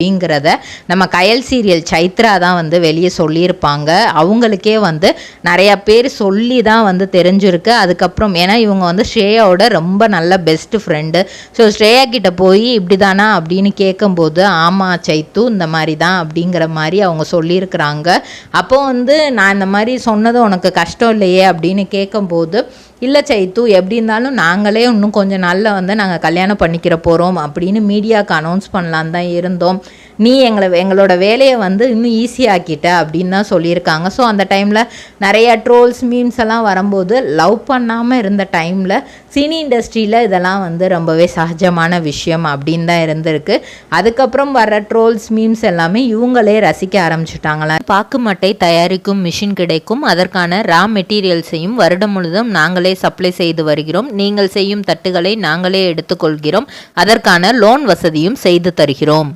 அப்படிங்கிறத நம்ம கயல் சீரியல் சைத்ரா தான் வந்து வெளியே சொல்லியிருப்பாங்க. அவங்களுக்கே வந்து நிறையா பேர் சொல்லி தான் வந்து தெரிஞ்சிருக்கு. அதுக்கப்புறம் ஏன்னா இவங்க வந்து ஸ்ரேயாவோட ரொம்ப நல்ல பெஸ்ட் ஃப்ரெண்டு. ஸோ ஸ்ரேயா கிட்ட போய் இப்படி தானா அப்படின்னு கேட்கும்போது ஆமாம் சைத்து இந்த மாதிரி தான் அப்படிங்கிற மாதிரி அவங்க சொல்லியிருக்கிறாங்க. அப்போ வந்து நான் இந்த மாதிரி சொன்னது உனக்கு கஷ்டம் இல்லையே அப்படின்னு கேட்கும்போது இல்லை சைத்து எப்படி இருந்தாலும் நாங்களே இன்னும் கொஞ்சம் நாளில் வந்து நாங்கள் கல்யாணம் பண்ணிக்கிற போகிறோம் அப்படின்னு மீடியாவுக்கு அனௌன்ஸ் பண்ணலான்னு தான் இருந்தோம். நீ எங்களோட வேலையை வந்து இன்னும் ஈஸியாக்கிட்ட அப்படின்னு தான் சொல்லியிருக்காங்க. ஸோ அந்த டைமில் நிறையா ட்ரோல்ஸ் மீம்ஸ் எல்லாம் வரும்போது லவ் பண்ணாமல் இருந்த டைமில் சினி இண்டஸ்ட்ரியில் இதெல்லாம் வந்து ரொம்பவே சகஜமான விஷயம் அப்படின்னு தான் இருந்திருக்கு. அதுக்கப்புறம் வர்ற ட்ரோல்ஸ் மீம்ஸ் எல்லாமே இவங்களே ரசிக்க ஆரம்பிச்சுட்டாங்களா. பாக்குமட்டை தயாரிக்கும் மிஷின் கிடைக்கும். அதற்கான ரா மெட்டீரியல்ஸையும் வருடம் முழுதும் நாங்களே சப்ளை செய்து வருகிறோம். நீங்கள் செய்யும் தட்டுகளை நாங்களே எடுத்துக்கொள்கிறோம். அதற்கான லோன் வசதியும் செய்து தருகிறோம்.